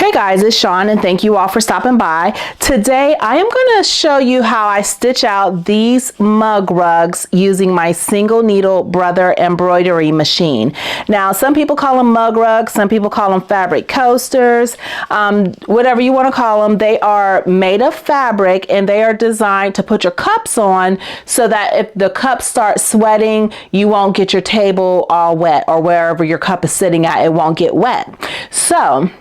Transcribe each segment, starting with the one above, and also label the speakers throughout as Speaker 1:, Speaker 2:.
Speaker 1: Hey guys, it's Sean and thank you all for stopping by. Today I am going to show you how I stitch out these mug rugs using my single needle brother embroidery machine. Now some people call them mug rugs, some people call them fabric coasters, whatever you want to call them. They are made of fabric and they are designed to put your cups on so that if the cups start sweating, you won't get your table all wet, or wherever your cup is sitting at, it won't get wet. So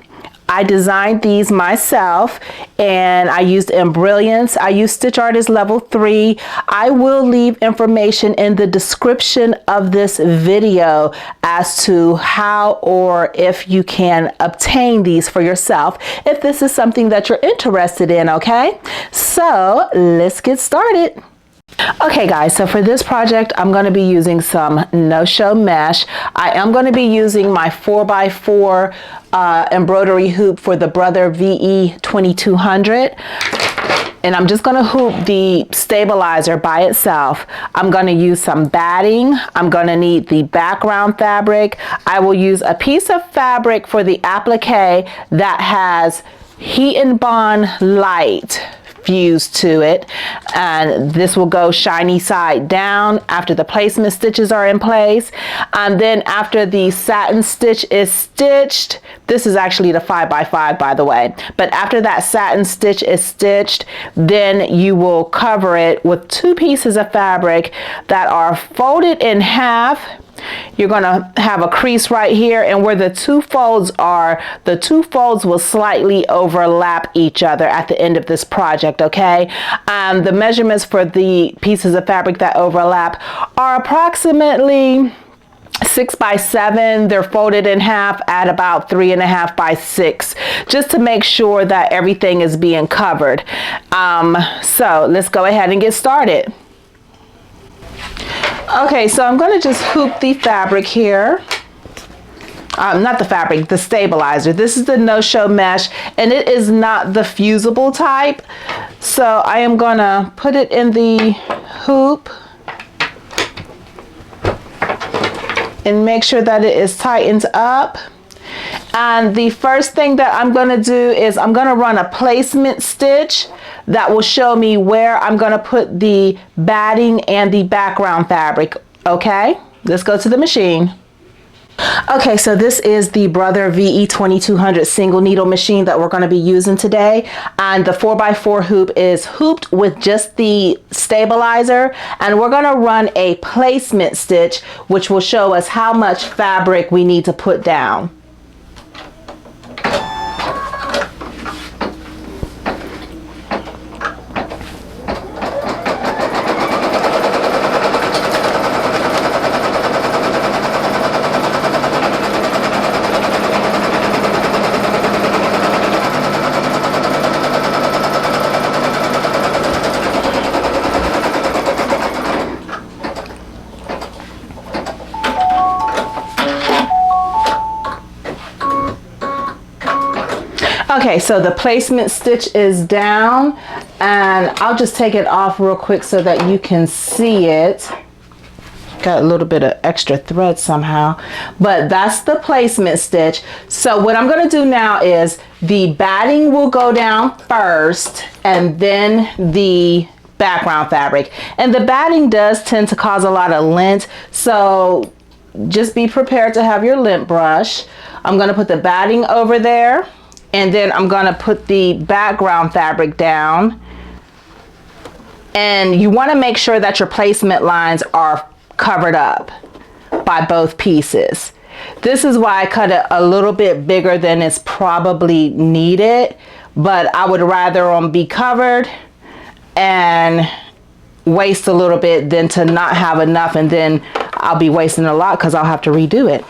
Speaker 1: I designed these myself and I used Embroidery. I used Stitch Artist Level 3. I will leave information in the description of this video as to how or if you can obtain these for yourself if this is something that you're interested in, okay? So let's get started. Okay guys, so for this project I'm going to be using some no-show mesh. I am going to be using my 4x4 embroidery hoop for the Brother VE 2200, and I'm just going to hoop the stabilizer by itself. I'm going to use some batting. I'm going to need the background fabric. I will use a piece of fabric for the applique that has heat and bond light fused to it, and this will go shiny side down after the placement stitches are in place. And then after the satin stitch is stitched, this is actually the 5x5 by the way, but after that satin stitch is stitched, then you will cover it with two pieces of fabric that are folded in half. You're going to have a crease right here, and where the two folds are, the two folds will slightly overlap each other at the end of this project, okay? The measurements for the pieces of fabric that overlap are approximately 6 by 7. They're folded in half at about 3.5 by 6, just to make sure that everything is being covered. So let's go ahead and get started. Okay, so I'm going to just hoop the fabric here. Not the fabric, the stabilizer. This is the no-show mesh, and it is not the fusible type. So I am going to put it in the hoop and make sure that it is tightened up. And the first thing that I'm going to do is I'm going to run a placement stitch that will show me where I'm going to put the batting and the background fabric. Okay, let's go to the machine. Okay, so this is the Brother VE 2200 single needle machine that we're going to be using today, and the 4x4 hoop is hooped with just the stabilizer, and we're going to run a placement stitch which will show us how much fabric we need to put down. Okay, so the placement stitch is down, and I'll just take it off real quick so that you can see it. Got a little bit of extra thread somehow, but that's the placement stitch. So what I'm going to do now is the batting will go down first and then the background fabric. And the batting does tend to cause a lot of lint, so just be prepared to have your lint brush. I'm going to put the batting over there, and then I'm going to put the background fabric down. And you want to make sure that your placement lines are covered up by both pieces. This is why I cut it a little bit bigger than is probably needed, but I would rather them be covered and waste a little bit than to not have enough, and then I'll be wasting a lot because I'll have to redo it.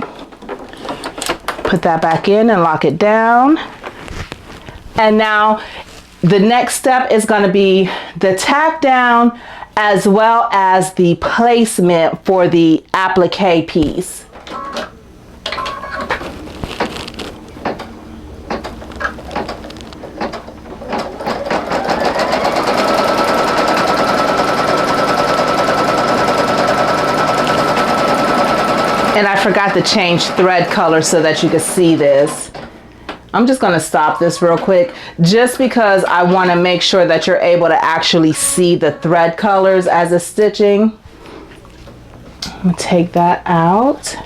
Speaker 1: Put that back in and lock it down. And now the next step is going to be the tack down as well as the placement for the applique piece. And I forgot to change thread color so that you could see this. I'm just gonna stop this real quick just because I wanna make sure that you're able to actually see the thread colors as it's stitching. I'm gonna take that out.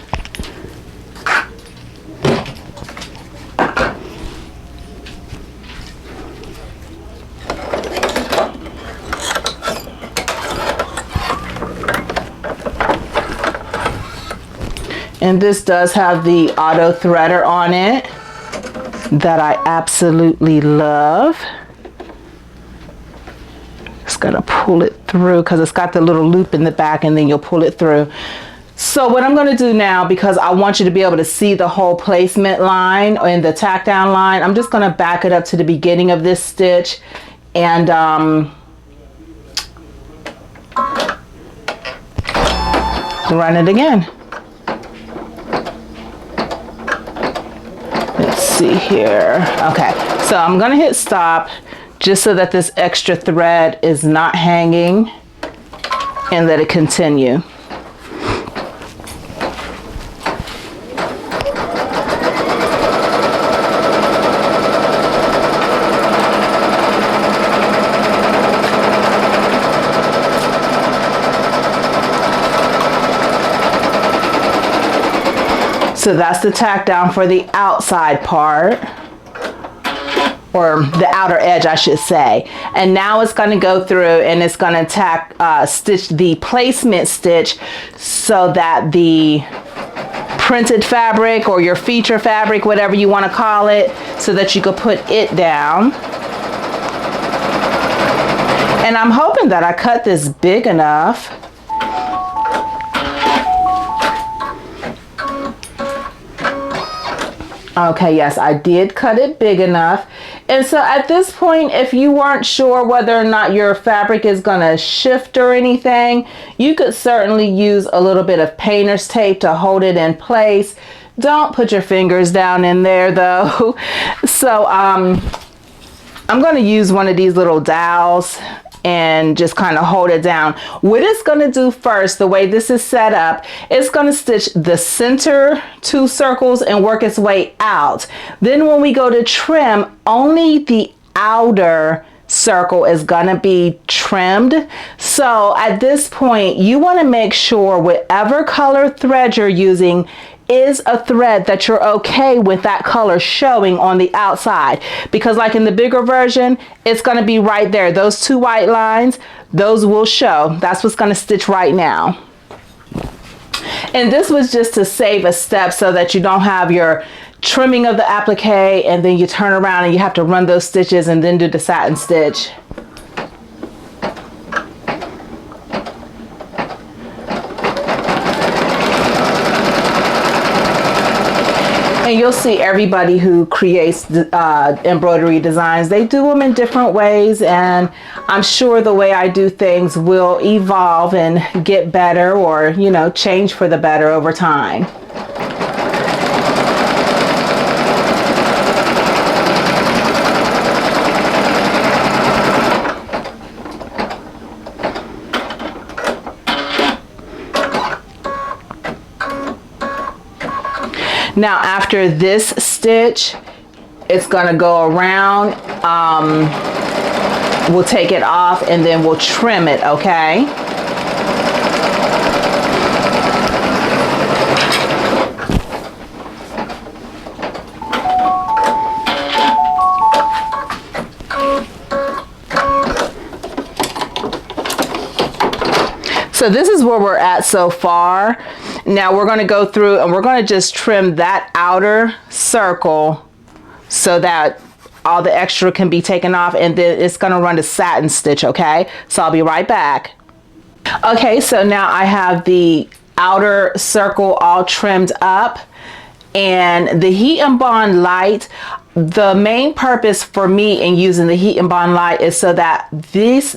Speaker 1: And this does have the auto threader on it that I absolutely love. Just gotta pull it through because it's got the little loop in the back, and then you'll pull it through. So what I'm gonna do now, because I want you to be able to see the whole placement line and the tack down line, I'm just gonna back it up to the beginning of this stitch and run it again. Let's see here. Okay, so I'm gonna hit stop just so that this extra thread is not hanging, and let it continue. So that's the tack down for the outside part, or the outer edge, I should say. And now it's going to go through and it's going to tack, stitch the placement stitch so that the printed fabric or your feature fabric, whatever you want to call it, so that you could put it down. And I'm hoping that I cut this big enough. Okay, yes, I did cut it big enough. And so at this point, if you weren't sure whether or not your fabric is gonna shift or anything, you could certainly use a little bit of painter's tape to hold it in place. Don't put your fingers down in there though. So I'm gonna use one of these little dowels and just kind of hold it down. What it's going to do first, the way this is set up, it's going to stitch the center 2 circles and work its way out. Then when we go to trim, only the outer circle is going to be trimmed. So at this point, you want to make sure whatever color thread you're using is a thread that you're okay with that color showing on the outside, because like in the bigger version, it's going to be right there. Those 2 white lines, those will show. That's what's going to stitch right now. And this was just to save a step so that you don't have your trimming of the applique and then you turn around and you have to run those stitches and then do the satin stitch. And you'll see everybody who creates embroidery designs, they do them in different ways, and I'm sure the way I do things will evolve and get better, or, you know, change for the better over time. Now after this stitch, it's gonna go around, we'll take it off and then we'll trim it, okay? So this is where we're at so far. Now we're going to go through and we're going to just trim that outer circle so that all the extra can be taken off, and then it's going to run the satin stitch, okay? So I'll be right back. Okay, so now I have the outer circle all trimmed up, and the heat and bond light, the main purpose for me in using the heat and bond light is so that these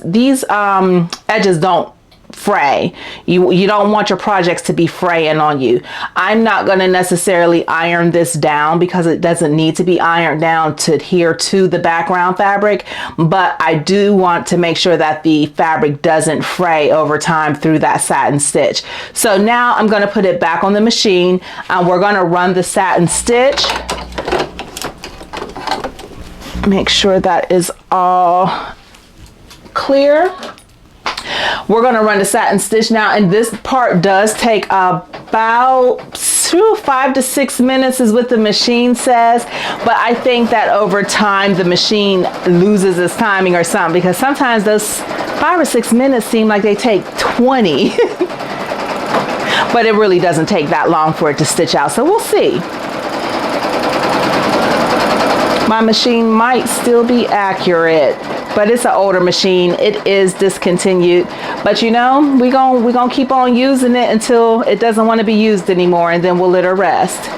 Speaker 1: edges don't fray. You don't want your projects to be fraying on you. I'm not going to necessarily iron this down because it doesn't need to be ironed down to adhere to the background fabric, but I do want to make sure that the fabric doesn't fray over time through that satin stitch. So now I'm going to put it back on the machine and we're going to run the satin stitch. Make sure that is all clear. We're going to run the satin stitch now, and this part does take about 5 to 6 minutes is what the machine says, but I think that over time the machine loses its timing or something, because sometimes those 5 or 6 minutes seem like they take 20 but it really doesn't take that long for it to stitch out, so we'll see. My machine might still be accurate, but it's an older machine. It is discontinued, but you know, we're gonna keep on using it until it doesn't want to be used anymore, and then we'll let her rest.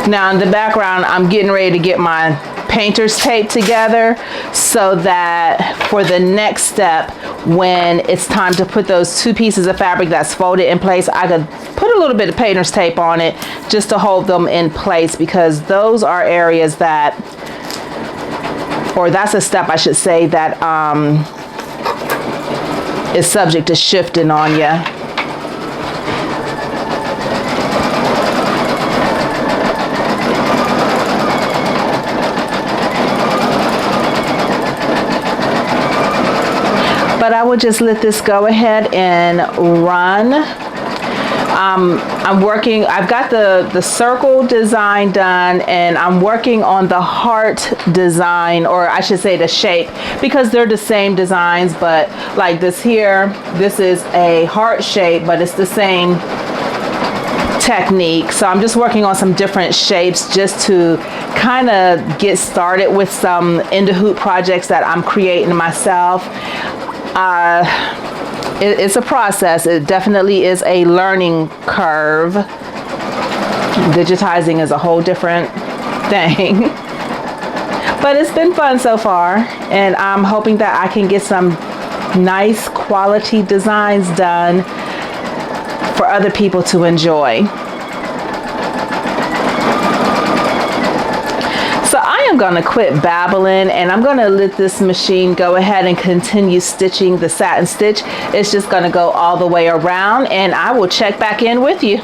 Speaker 1: Now in the background, I'm getting ready to get my painter's tape together so that for the next step, when it's time to put those 2 pieces of fabric that's folded in place, I could put a little bit of painter's tape on it just to hold them in place, because those are areas that, or that's a step I should say, that is subject to shifting on you. But I would just let this go ahead and run. I've got the circle design done, and I'm working on the heart design, or I should say the shape, because they're the same designs, but like this here, this is a heart shape, but it's the same technique. So I'm just working on some different shapes just to kind of get started with some in the hoop projects that I'm creating myself. It's a process. It definitely is a learning curve. Digitizing is a whole different thing. But it's been fun so far, and I'm hoping that I can get some nice quality designs done for other people to enjoy. So I am going to quit babbling, and I'm going to let this machine go ahead and continue stitching the satin stitch. It's just going to go all the way around, and I will check back in with you.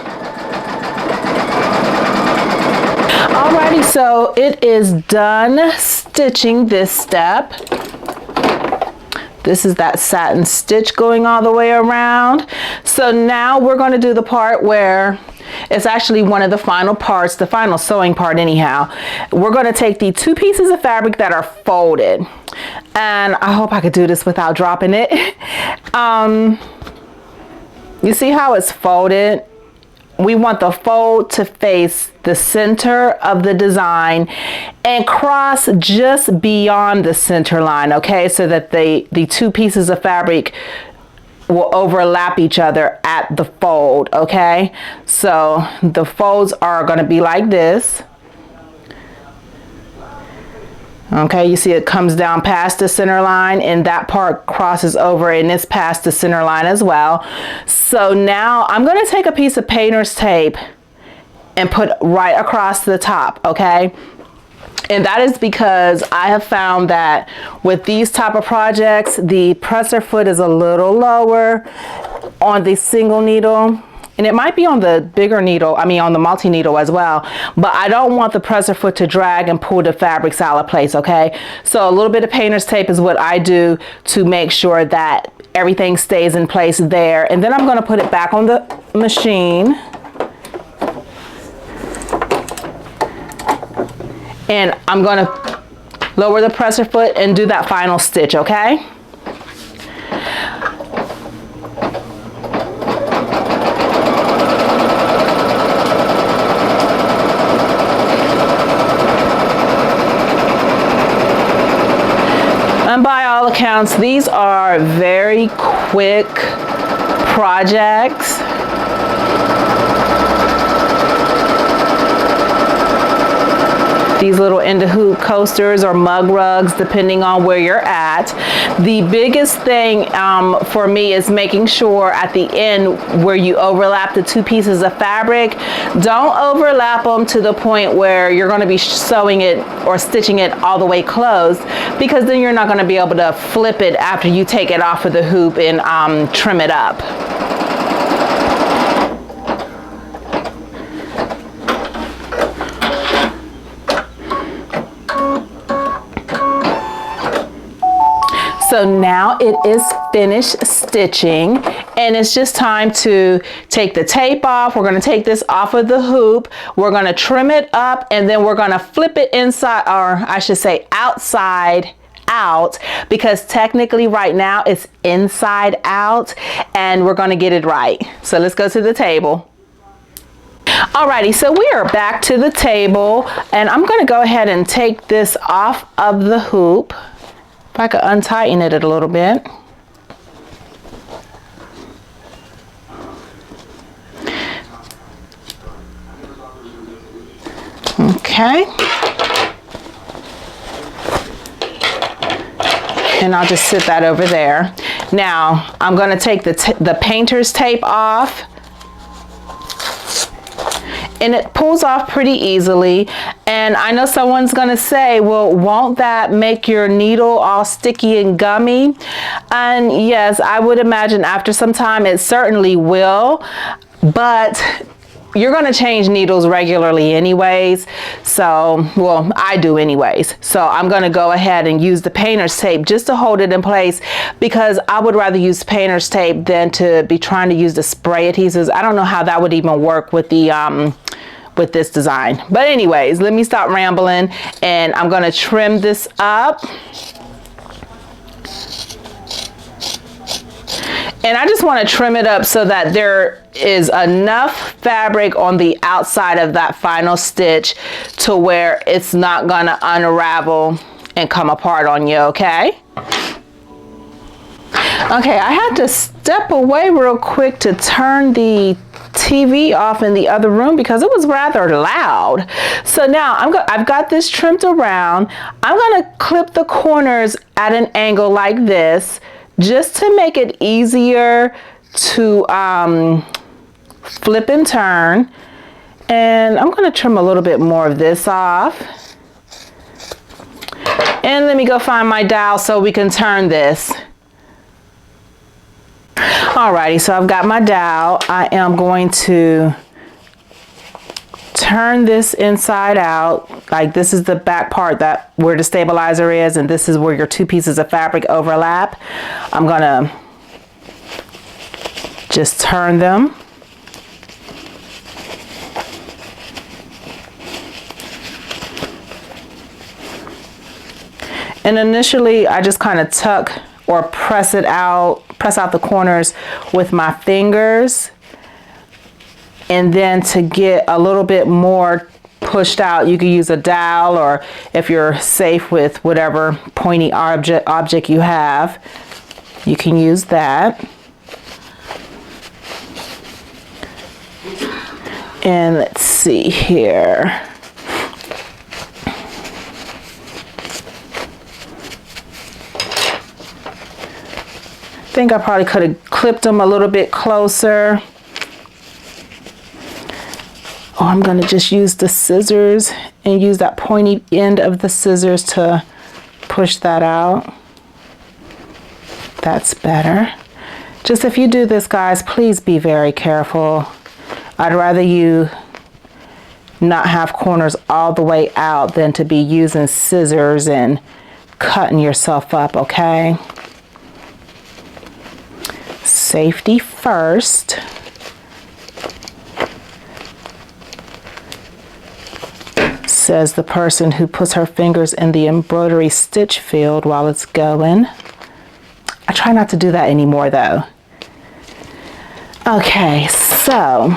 Speaker 1: Alrighty, so it is done stitching this step. This is that satin stitch going all the way around. So now we're going to do the part where it's actually one of the final parts, the final sewing part anyhow. We're going to take the 2 pieces of fabric that are folded, and I hope I could do this without dropping it. You see how it's folded? We want the fold to face the center of the design and cross just beyond the center line, okay? So that the 2 pieces of fabric will overlap each other at the fold, okay? So the folds are going to be like this. Okay, you see it comes down past the center line, and that part crosses over and it's past the center line as well. So now I'm going to take a piece of painter's tape and put right across the top, okay? And that is because I have found that with these type of projects, the presser foot is a little lower on the single needle, and it might be on the bigger needle, on the multi-needle as well, but I don't want the presser foot to drag and pull the fabrics out of place, okay? So a little bit of painter's tape is what I do to make sure that everything stays in place there. And then I'm gonna put it back on the machine. And I'm gonna lower the presser foot and do that final stitch, okay? And by all accounts, these are very quick projects. these little end of hoop coasters or mug rugs, depending on where you're at. The biggest thing for me is making sure at the end where you overlap the two pieces of fabric, don't overlap them to the point where you're going to be sewing it or stitching it all the way closed, because then you're not going to be able to flip it after you take it off of the hoop and trim it up. So now it is finished stitching, and it's just time to take the tape off. We're going to take this off of the hoop. We're going to trim it up, and then we're going to flip it inside, or I should say outside out, because technically right now it's inside out, and we're going to get it right. So let's go to the table. Alrighty, so we are back to the table, and I'm going to go ahead and take this off of the hoop. If I could untighten it a little bit. Okay. And I'll just sit that over there. Now, I'm going to take the painter's tape off. And it pulls off pretty easily. And I know someone's gonna say, well, won't that make your needle all sticky and gummy? And yes, I would imagine after some time it certainly will, but you're gonna change needles regularly anyways. So, well, I do anyways. So I'm gonna go ahead and use the painter's tape just to hold it in place, because I would rather use painter's tape than to be trying to use the spray adhesives. I don't know how that would even work with the with this design. But anyways, let me stop rambling, and I'm gonna trim this up. And I just want to trim it up so that there is enough fabric on the outside of that final stitch to where it's not gonna unravel and come apart on you, okay? Okay, I had to step away real quick to turn the TV off in the other room because it was rather loud. So now I've got this trimmed around. I'm gonna clip the corners at an angle like this, just to make it easier to flip and turn. And I'm gonna trim a little bit more of this off. And let me go find my dowel so we can turn this. Alrighty, so I've got my dowel. I am going to turn this inside out. Like, this is the back part that where the stabilizer is, and this is where your two pieces of fabric overlap. I'm gonna just turn them. And initially I just kind of tuck or press out the corners with my fingers. And then to get a little bit more pushed out, you can use a dowel, or if you're safe with whatever pointy object you have, you can use that. And let's see here. I think I probably could have clipped them a little bit closer. Oh, I'm gonna just use the scissors and use that pointy end of the scissors to push that out. That's better. Just if you do this, guys, please be very careful. I'd rather you not have corners all the way out than to be using scissors and cutting yourself up, okay? Safety first. Says the person who puts her fingers in the embroidery stitch field while it's going. I try not to do that anymore though. Okay, so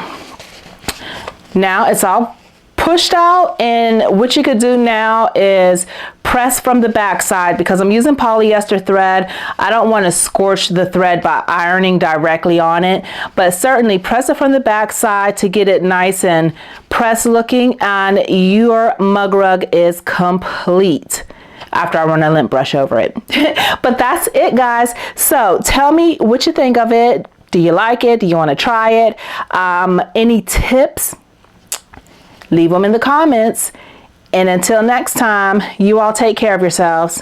Speaker 1: now it's all put pushed out, and what you could do now is press from the back side. Because I'm using polyester thread, I don't want to scorch the thread by ironing directly on it, but certainly press it from the back side to get it nice and pressed looking, and your mug rug is complete after I run a lint brush over it. But that's it, guys. So tell me what you think of it. Do you like it? Do you want to try it? Any tips? Leave them in the comments. And until next time, you all take care of yourselves.